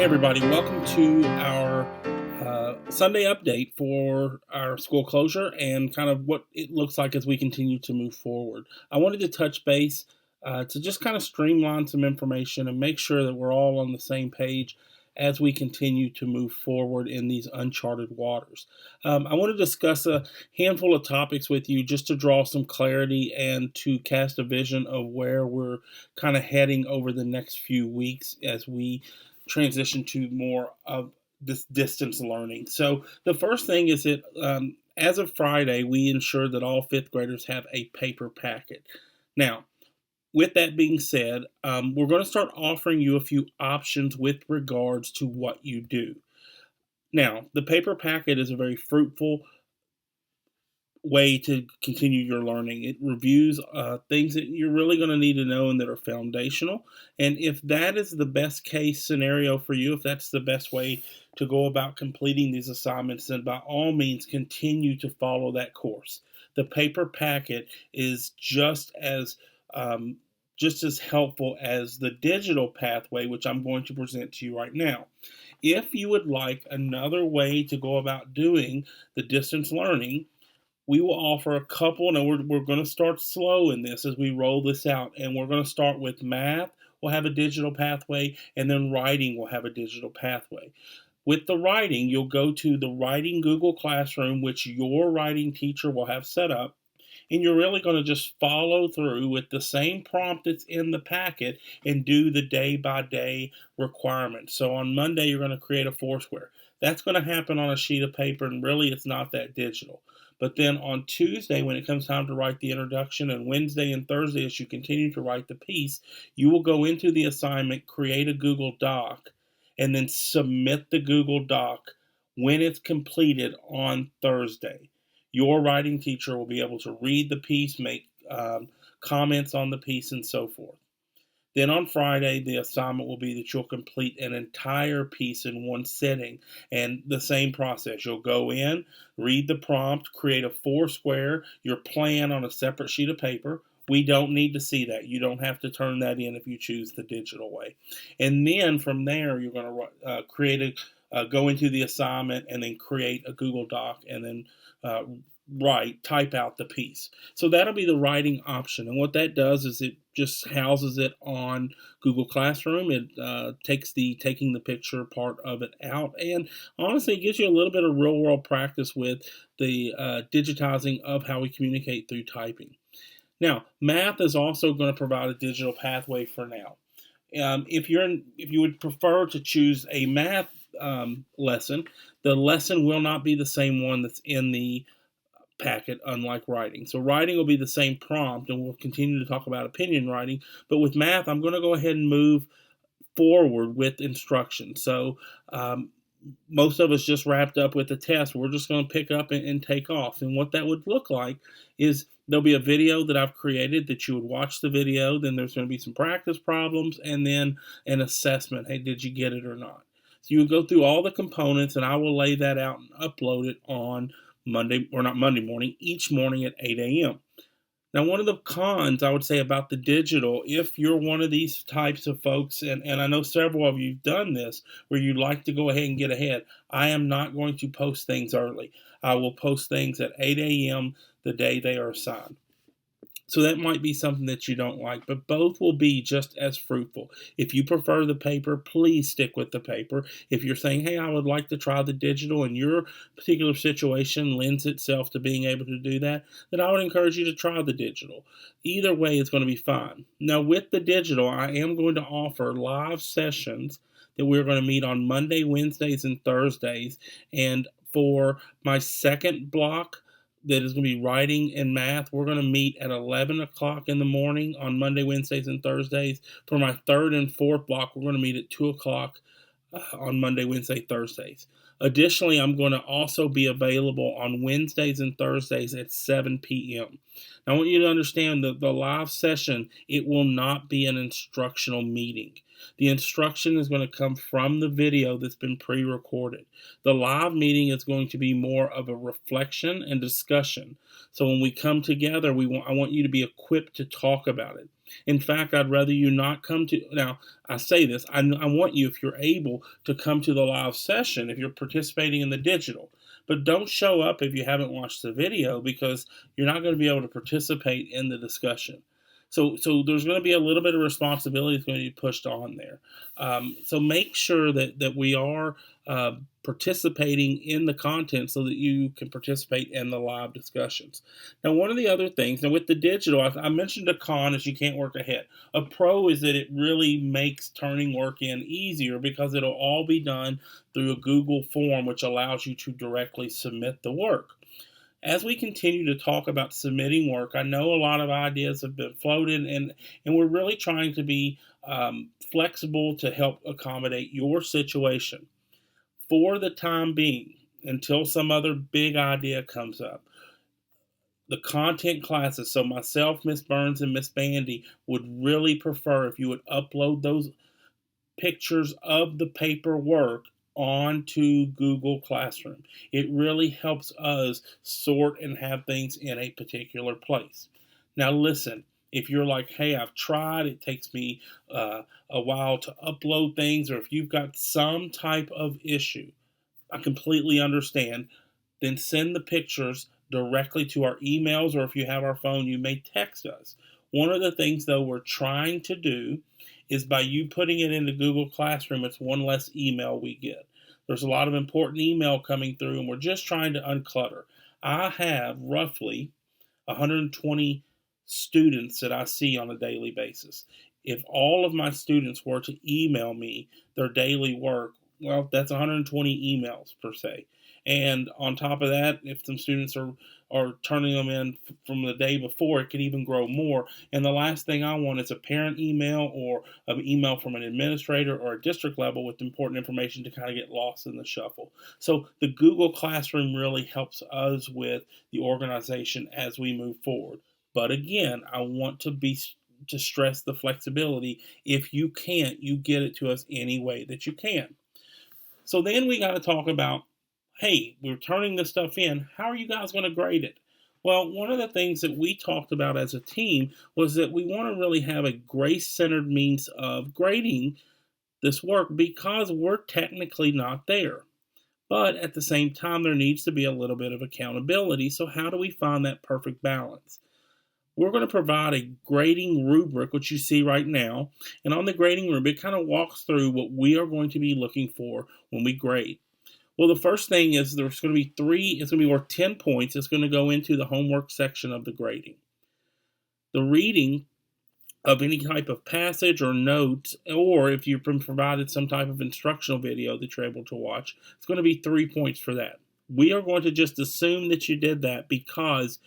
everybody. Welcome to our Sunday update for our school closure and kind of what it looks like as we continue to move forward. I wanted to touch base to just kind of streamline some information and make sure that we're all on the same page as we continue to move forward in these uncharted waters. I want to discuss a handful of topics with you just to draw some clarity and to cast a vision of where we're kind of heading over the next few weeks as we transition to more of this distance learning. So the first thing is that as of Friday, we ensure that all fifth graders have a paper packet. Now, with that being said, we're going to start offering you a few options with regards to what you do. Now, the paper packet is a very fruitful way to continue your learning. It reviews things that you're really going to need to know and that are foundational. And if that is the best case scenario for you, if that's the best way to go about completing these assignments, then by all means continue to follow that course. The paper packet is just as helpful as the digital pathway, which I'm going to present to you right now. If you would like another way to go about doing the distance learning, we will offer a couple. Now, we're going to start slow in this as we roll this out, and we're going to start with math. We'll have a digital pathway, and then writing will have a digital pathway. With the writing, you'll go to the Writing Google Classroom, which your writing teacher will have set up, and you're really going to just follow through with the same prompt that's in the packet and do the day-by-day requirements. So on Monday, you're going to create a foursquare. That's going to happen on a sheet of paper, and really it's not that digital. But then on Tuesday, when it comes time to write the introduction, and Wednesday and Thursday, as you continue to write the piece, you will go into the assignment, create a Google Doc, and then submit the Google Doc when it's completed on Thursday. Your writing teacher will be able to read the piece, make comments on the piece, and so forth. Then on Friday, the assignment will be that you'll complete an entire piece in one sitting, and the same process. You'll go in, read the prompt, create a foursquare, your plan on a separate sheet of paper. We don't need to see that. You don't have to turn that in if you choose the digital way. And then from there, you're going to go into the assignment and then create a Google Doc and then type out the piece. So that'll be the writing option. And what that does is it just houses it on Google Classroom. It takes the taking the picture part of it out. And honestly, it gives you a little bit of real world practice with the digitizing of how we communicate through typing. Now, math is also going to provide a digital pathway for now. If you would prefer to choose a math lesson, the lesson will not be the same one that's in the packet, unlike writing. So writing will be the same prompt, and we'll continue to talk about opinion writing. But with math, I'm going to go ahead and move forward with instruction. So most of us just wrapped up with the test. We're just going to pick up and take off. And what that would look like is there'll be a video that I've created that you would watch the video. Then there's going to be some practice problems and then an assessment. Hey, did you get it or not? So you would go through all the components, and I will lay that out and upload it on each morning at 8 a.m. Now, one of the cons I would say about the digital, if you're one of these types of folks, and I know several of you have done this, where you like to go ahead and get ahead, I am not going to post things early. I will post things at 8 a.m. the day they are assigned. So that might be something that you don't like, but both will be just as fruitful. If you prefer the paper, please stick with the paper. If you're saying, hey, I would like to try the digital, and your particular situation lends itself to being able to do that, then I would encourage you to try the digital. Either way, it's going to be fine. Now, with the digital, I am going to offer live sessions that we're going to meet on Monday, Wednesdays, and Thursdays. And for my second block, that is going to be writing and math, we're going to meet at 11 o'clock in the morning on Monday, Wednesdays, and Thursdays. For my third and fourth block, we're going to meet at 2 o'clock on Monday, Wednesday, Thursdays. Additionally, I'm going to also be available on Wednesdays and Thursdays at 7 p.m. Now, I want you to understand that the live session, it will not be an instructional meeting. The instruction is going to come from the video that's been pre-recorded. The live meeting is going to be more of a reflection and discussion. So when we come together, I want you to be equipped to talk about it. In fact, I'd rather you not come to, now, I say this, I want you, if you're able, to come to the live session if you're participating in the digital. But don't show up if you haven't watched the video, because you're not going to be able to participate in the discussion. So there's going to be a little bit of responsibility that's going to be pushed on there. So make sure that we are participating in the content so that you can participate in the live discussions. Now, one of the other things, now with the digital, I mentioned a con is you can't work ahead. A pro is that it really makes turning work in easier, because it'll all be done through a Google form, which allows you to directly submit the work. As we continue to talk about submitting work, I know a lot of ideas have been floated, and we're really trying to be flexible to help accommodate your situation. For the time being, until some other big idea comes up, the content classes, so myself, Miss Burns, and Miss Bandy would really prefer if you would upload those pictures of the paperwork onto Google Classroom. It really helps us sort and have things in a particular place. Now listen, if you're like, hey, I've tried, it takes me a while to upload things, or if you've got some type of issue, I completely understand. Then send the pictures directly to our emails, or if you have our phone, you may text us. One of the things, though, we're trying to do is, by you putting it into Google Classroom, it's one less email we get. There's a lot of important email coming through, and we're just trying to unclutter. I have roughly 120 students that I see on a daily basis. If all of my students were to email me their daily work, well, that's 120 emails per se. And on top of that, if some students are turning them in from the day before, it could even grow more. And the last thing I want is a parent email or an email from an administrator or a district level with important information to kind of get lost in the shuffle. So the Google Classroom really helps us with the organization as we move forward. But again, I want to stress the flexibility. If you can't, you get it to us any way that you can. So then we got to talk about, hey, we're turning this stuff in. How are you guys going to grade it? Well, one of the things that we talked about as a team was that we want to really have a grace-centered means of grading this work, because we're technically not there. But at the same time, there needs to be a little bit of accountability. So how do we find that perfect balance? We're going to provide a grading rubric, which you see right now. And on the grading rubric, it kind of walks through what we are going to be looking for when we grade. Well, the first thing is there's going to be it's going to be worth 10 points. It's going to go into the homework section of the grading. The reading of any type of passage or notes, or if you've been provided some type of instructional video that you're able to watch, it's going to be 3 points for that. We are going to just assume that you did that, because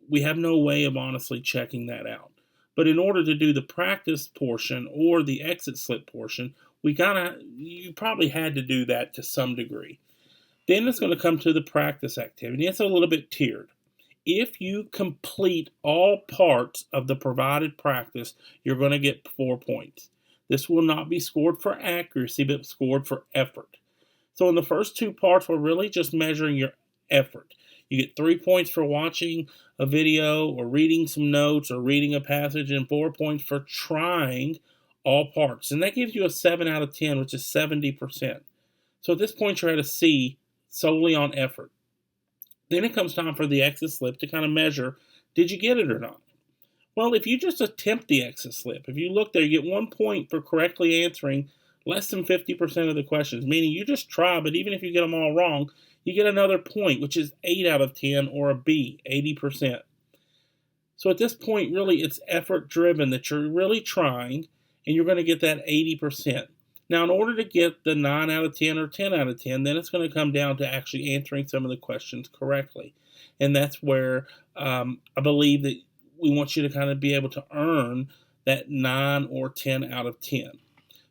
we have no way of honestly checking that out. But in order to do the practice portion or the exit slip portion, you probably had to do that to some degree. Then it's going to come to the practice activity. It's a little bit tiered. If you complete all parts of the provided practice, you're going to get 4 points. This will not be scored for accuracy, but scored for effort. So in the first 2 parts, we're really just measuring your effort. You get 3 points for watching a video or reading some notes or reading a passage, and 4 points for trying all parts. And that gives you a 7 out of 10, which is 70%. So at this point, you're at a C solely on effort. Then it comes time for the exit slip to kind of measure, did you get it or not? Well, if you just attempt the exit slip, if you look there, you get 1 point for correctly answering less than 50% of the questions, meaning you just try, but even if you get them all wrong, you get another point, which is 8 out of 10, or a B, 80%. So at this point, really, it's effort driven, that you're really trying, and you're going to get that 80%. Now, in order to get the 9 out of 10 or 10 out of 10, then it's going to come down to actually answering some of the questions correctly. And that's where I believe that we want you to kind of be able to earn that 9 or 10 out of 10.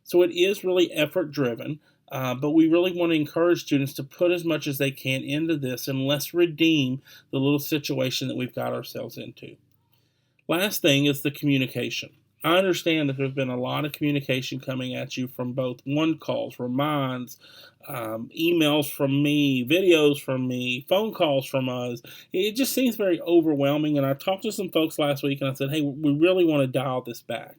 So it is really effort driven. But we really want to encourage students to put as much as they can into this, and let's redeem the little situation that we've got ourselves into. Last thing is the communication. I understand that there's been a lot of communication coming at you from both one calls, reminds, emails from me, videos from me, phone calls from us. It just seems very overwhelming. And I talked to some folks last week and I said, hey, we really want to dial this back.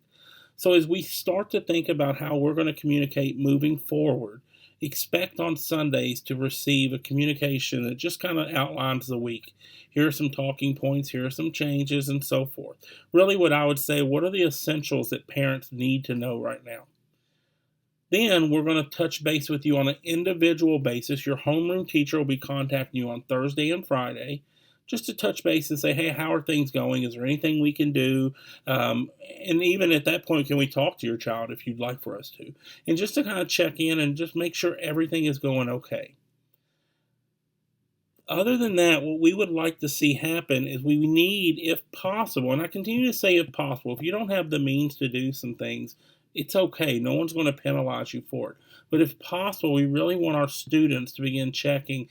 So as we start to think about how we're going to communicate moving forward, expect on Sundays to receive a communication that just kind of outlines the week. Here are some talking points, here are some changes, and so forth. Really, what I would say, what are the essentials that parents need to know right now? Then we're going to touch base with you on an individual basis. Your homeroom teacher will be contacting you on Thursday and Friday just to touch base and say, hey, how are things going? Is there anything we can do? And even at that point, can we talk to your child if you'd like for us to? And just to kind of check in and just make sure everything is going okay. Other than that, what we would like to see happen is we need, if possible, and I continue to say if possible, if you don't have the means to do some things, it's okay. No one's going to penalize you for it. But if possible, we really want our students to begin checking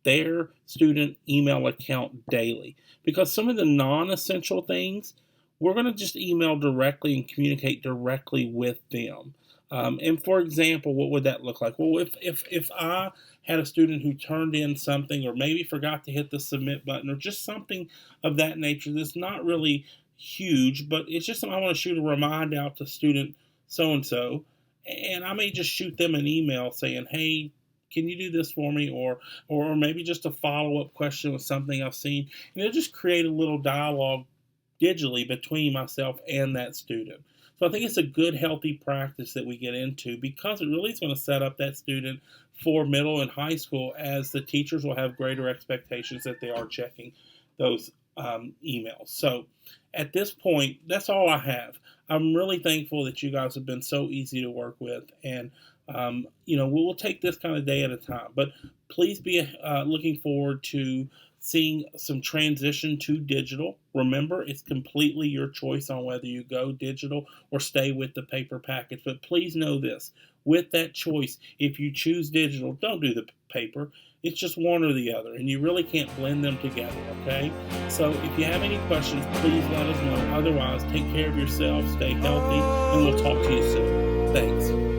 their student email account daily. Because some of the non-essential things, we're going to just email directly and communicate directly with them. And for example, what would that look like? Well, if I had a student who turned in something or maybe forgot to hit the submit button or just something of that nature that's not really huge, but it's just something I want to shoot a reminder out to student so-and-so, and I may just shoot them an email saying, hey, can you do this for me? Or maybe just a follow-up question with something I've seen. And it'll just create a little dialogue digitally between myself and that student. So I think it's a good, healthy practice that we get into because it really is going to set up that student for middle and high school as the teachers will have greater expectations that they are checking those emails. So at this point, that's all I have. I'm really thankful that you guys have been so easy to work with, and we'll take this kind of day at a time. But please be looking forward to seeing some transition to digital. Remember, it's completely your choice on whether you go digital or stay with the paper package. But please know this, with that choice, if you choose digital, don't do the paper. It's just one or the other, and you really can't blend them together, okay? So if you have any questions, please let us know. Otherwise, take care of yourself, stay healthy, and we'll talk to you soon. Thanks.